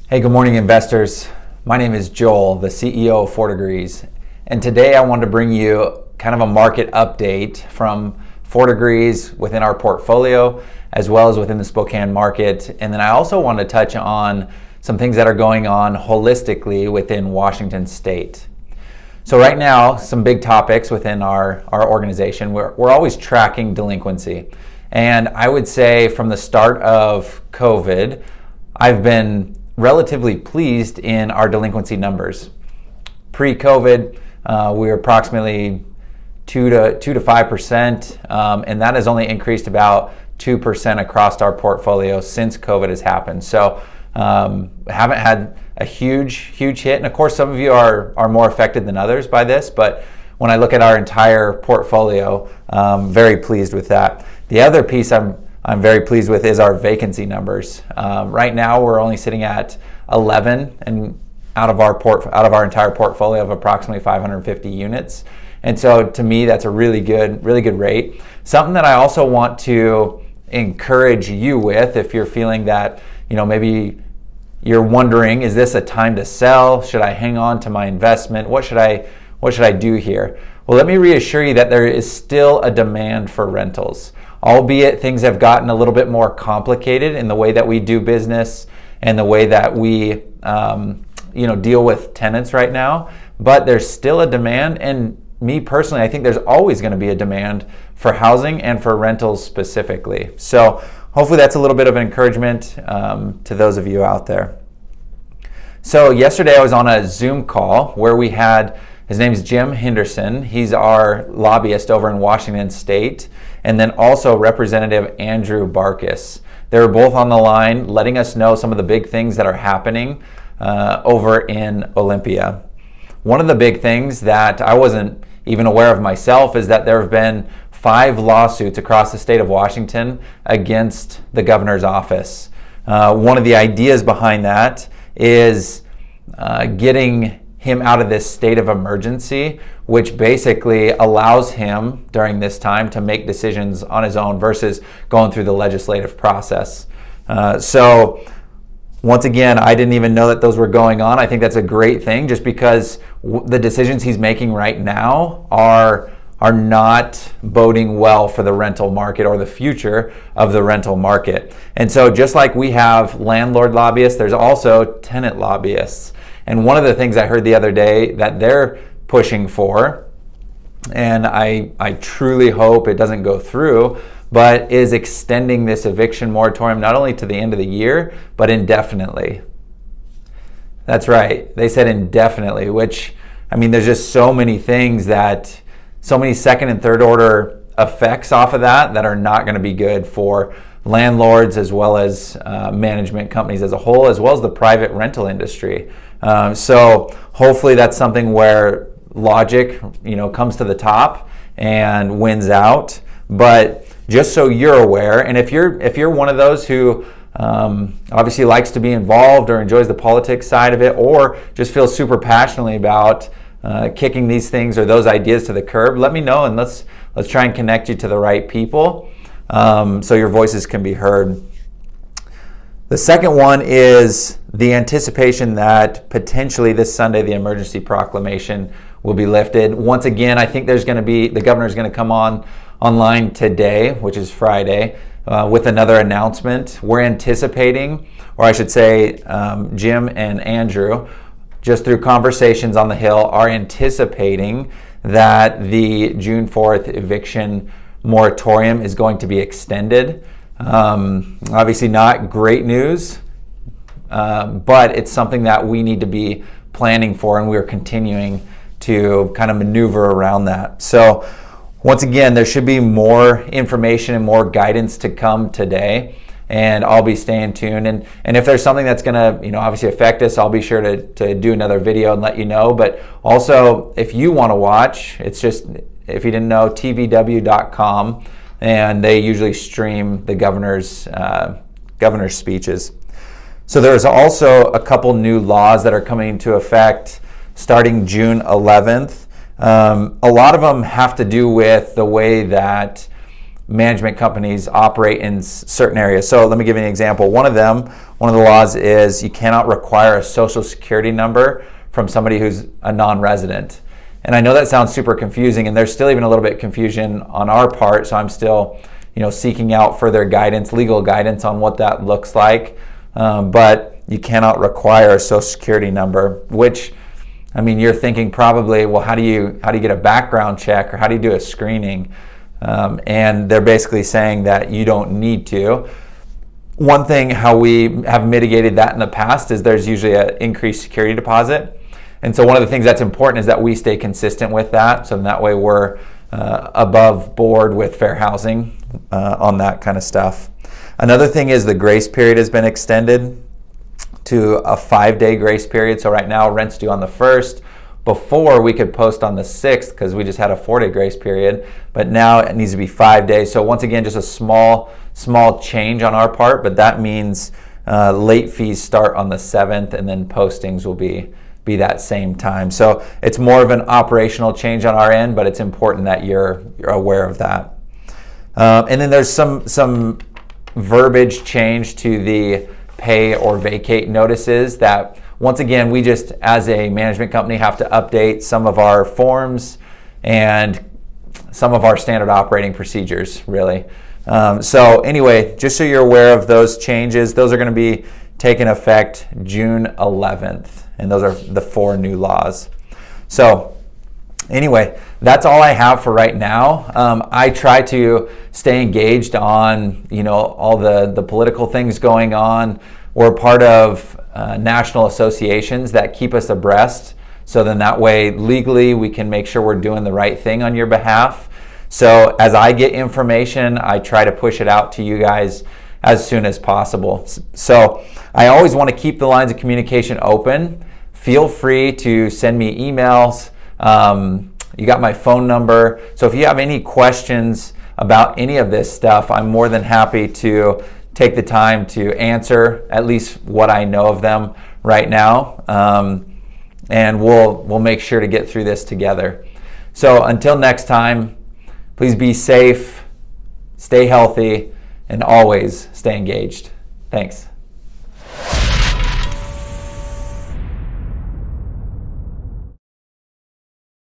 Hey, good morning, investors. My name is Joel, the CEO of 4Degrees, and today I want to bring you kind of a market update from 4Degrees within our portfolio, as well as within the Spokane market. And then I also want to touch on some things that are going on holistically within Washington State. So right now, some big topics within our organization. We're always tracking delinquency. And I would say from the start of COVID, I've been relatively pleased in our delinquency numbers. Pre-COVID, we were approximately 2 to 5%, and that has only increased about 2% across our portfolio since COVID has happened. So haven't had a huge hit, and of course some of you are more affected than others by this, but when I look at our entire portfolio, very pleased with that. The other piece I'm very pleased with is our vacancy numbers. Right now we're only sitting at 11 and out of our entire portfolio of approximately 550 units. And so to me, that's a really good rate. Something that I also want to encourage you with, if you're feeling that, maybe you're wondering, is this a time to sell? Should I hang on to my investment? What should I do here? Well, let me reassure you that there is still a demand for rentals. Albeit things have gotten a little bit more complicated in the way that we do business and the way that we deal with tenants right now, but there's still a demand, and me personally, I think there's always going to be a demand for housing and for rentals specifically. So hopefully that's a little bit of encouragement to those of you out there. So yesterday I was on a Zoom call where we had, his name is Jim Henderson. He's our lobbyist over in Washington State, and then also Representative Andrew Barkis. They were both on the line letting us know some of the big things that are happening over in Olympia. One of the big things that I wasn't even aware of myself is that there have been 5 lawsuits across the state of Washington against the governor's office. One of the ideas behind that is getting him out of this state of emergency, which basically allows him during this time to make decisions on his own versus going through the legislative process. So once again, I didn't even know that those were going on. I think that's a great thing, just because the decisions he's making right now are not boding well for the rental market or the future of the rental market. And so just like we have landlord lobbyists, there's also tenant lobbyists. And one of the things I heard the other day that they're pushing for, and I truly hope it doesn't go through, but is extending this eviction moratorium not only to the end of the year, but indefinitely. That's right, they said indefinitely, which, there's just so many things so many second and third order effects off of that are not going to be good for landlords, as well as management companies as a whole, as well as the private rental industry. So hopefully that's something where logic, comes to the top and wins out. But just so you're aware, and if you're one of those who obviously likes to be involved or enjoys the politics side of it, or just feels super passionately about kicking these things or those ideas to the curb, let me know, and let's try and connect you to the right people so your voices can be heard. The second one is the anticipation that potentially this Sunday the emergency proclamation will be lifted. Once again, I think the governor's going to come online today, which is Friday, with another announcement. We're anticipating, or I should say Jim and Andrew, just through conversations on the Hill, are anticipating that the June 4th eviction moratorium is going to be extended. Obviously not great news, but it's something that we need to be planning for, and we're continuing to kind of maneuver around that. So once again, there should be more information and more guidance to come today, and I'll be staying tuned. And if there's something that's going to obviously affect us, I'll be sure to do another video and let you know. But also, if you want to watch, it's just, if you didn't know, tvw.com, and they usually stream the governor's speeches. So there's also a couple new laws that are coming into effect starting June 11th. A lot of them have to do with the way that management companies operate in certain areas. So let me give you an example. One of the laws is you cannot require a social security number from somebody who's a non-resident. And I know that sounds super confusing, and there's still even a little bit confusion on our part, so I'm still seeking out further guidance, legal guidance on what that looks like. But you cannot require a social security number, which, I mean, you're thinking probably, well, how do you get a background check, or how do you do a screening? And they're basically saying that you don't need to. One thing how we have mitigated that in the past is there's usually an increased security deposit. And so one of the things that's important is that we stay consistent with that, so that way we're above board with fair housing on that kind of stuff. Another thing is the grace period has been extended to a 5-day grace period. So right now rent's due on the 1st. Before, we could post on the 6th because we just had a 4-day grace period, but now it needs to be 5 days. So once again, just a small change on our part, but that means late fees start on the 7th, and then postings will be that same time. So it's more of an operational change on our end, but it's important that you're aware of that. And then there's some verbiage change to the pay or vacate notices that, once again, we just, as a management company, have to update some of our forms and some of our standard operating procedures, really. So anyway, just so you're aware of those changes, those are going to be taking effect June 11th, and those are the 4 new laws. So anyway, that's all I have for right now. I try to stay engaged on all the political things going on. We're part of national associations that keep us abreast, so then that way legally we can make sure we're doing the right thing on your behalf. So as I get information, I try to push it out to you guys as soon as possible. So I always want to keep the lines of communication open. Feel free to send me emails. You got my phone number. So if you have any questions about any of this stuff, I'm more than happy to take the time to answer at least what I know of them right now. And we'll make sure to get through this together. So until next time, please be safe, stay healthy, and always stay engaged. Thanks.